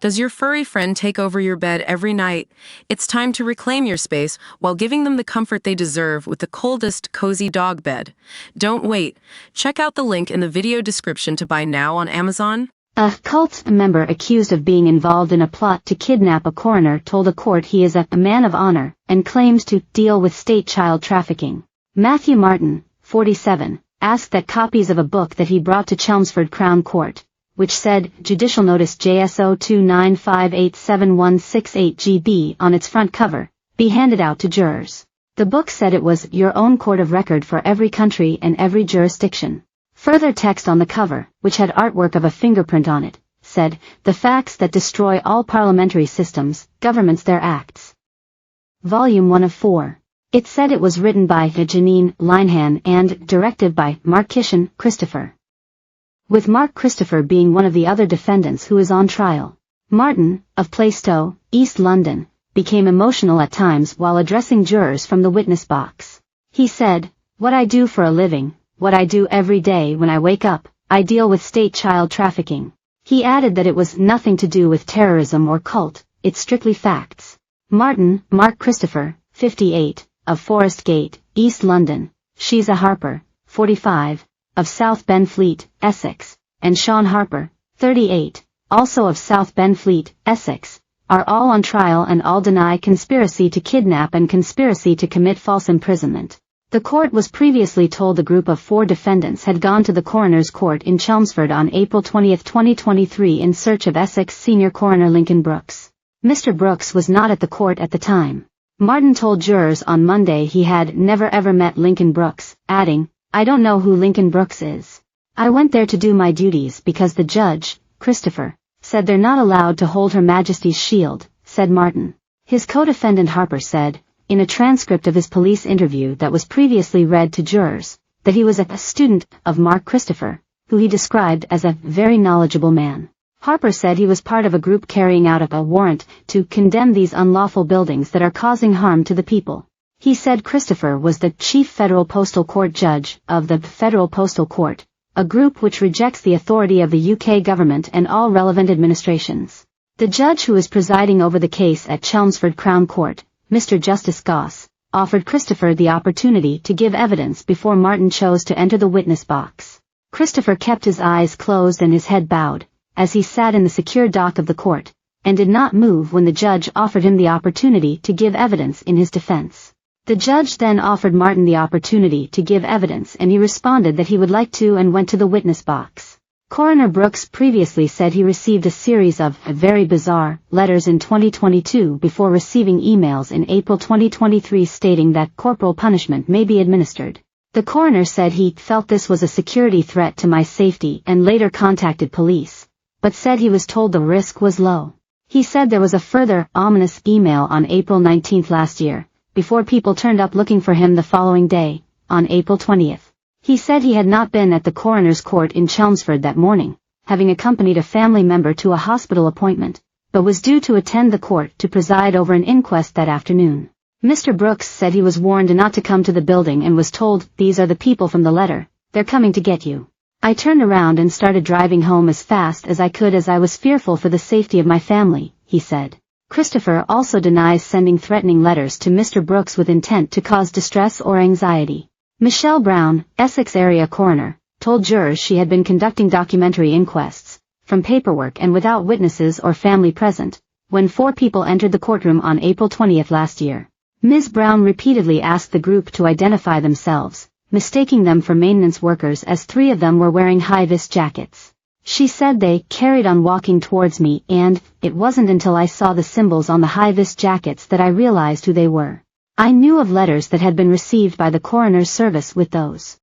Does your furry friend take over your bed every night? It's time to reclaim your space while giving them the comfort they deserve with the coldest, cozy dog bed. Don't wait. Check out the link in the video description to buy now on Amazon. A cult member accused of being involved in a plot to kidnap a coroner told a court he is a man of honor and claims to deal with state child trafficking. Matthew Martin, 47, asked that copies of a book that he brought to Chelmsford Crown Court, which said Judicial Notice JSO 29587168GB on its front cover, be handed out to jurors. The book said it was your own court of record for every country and every jurisdiction. Further text on the cover, which had artwork of a fingerprint on it, said, the facts that destroy all parliamentary systems, governments their acts. Volume 1 of 4. It said it was written by Janine Linehan and directed by Mark Christopher. With Mark Christopher being one of the other defendants who is on trial. Martin, of Plaistow, East London, became emotional at times while addressing jurors from the witness box. He said, "What I do for a living, what I do every day when I wake up, I deal with state child trafficking." He added that it was nothing to do with terrorism or cult, it's strictly facts. Mark Christopher, 58, of Forest Gate, East London, Sheesa Harper, 45, of South Benfleet, Essex, and Sean Harper, 38, also of South Benfleet, Essex, are all on trial and all deny conspiracy to kidnap and conspiracy to commit false imprisonment. The court was previously told the group of 4 defendants had gone to the coroner's court in Chelmsford on April 20, 2023 in search of Essex senior coroner Lincoln Brooks. Mr. Brooks was not at the court at the time. Martin told jurors on Monday he had never ever met Lincoln Brooks, adding, "I don't know who Lincoln Brooks is. I went there to do my duties because the judge, Christopher, said they're not allowed to hold Her Majesty's shield," said Martin. His co-defendant Harper said, in a transcript of his police interview that was previously read to jurors, that he was a student of Mark Christopher, who he described as a very knowledgeable man. Harper said he was part of a group carrying out a warrant to condemn these unlawful buildings that are causing harm to the people. He said Christopher was the chief federal postal court judge of the Federal Postal Court, a group which rejects the authority of the UK government and all relevant administrations. The judge who is presiding over the case at Chelmsford Crown Court, Mr. Justice Goss, offered Christopher the opportunity to give evidence before Martin chose to enter the witness box. Christopher kept his eyes closed and his head bowed, as he sat in the secure dock of the court, and did not move when the judge offered him the opportunity to give evidence in his defense. The judge then offered Martin the opportunity to give evidence and he responded that he would like to and went to the witness box. Coroner Brooks previously said he received a series of very bizarre letters in 2022 before receiving emails in April 2023 stating that corporal punishment may be administered. The coroner said he felt this was a security threat to my safety and later contacted police, but said he was told the risk was low. He said there was a further ominous email on April 19 last year, before people turned up looking for him the following day, on April 20. He said he had not been at the coroner's court in Chelmsford that morning, having accompanied a family member to a hospital appointment, but was due to attend the court to preside over an inquest that afternoon. Mr. Brooks said he was warned not to come to the building and was told, "These are the people from the letter, they're coming to get you." I turned around and started driving home as fast as I could as I was fearful for the safety of my family, he said. Christopher also denies sending threatening letters to Mr. Brooks with intent to cause distress or anxiety. Michelle Brown, Essex area coroner, told jurors she had been conducting documentary inquests, from paperwork and without witnesses or family present, when 4 people entered the courtroom on April 20 last year. Ms. Brown repeatedly asked the group to identify themselves, mistaking them for maintenance workers as 3 of them were wearing high-vis jackets. She said they carried on walking towards me and, it wasn't until I saw the symbols on the high-vis jackets that I realized who they were. I knew of letters that had been received by the coroner's service with those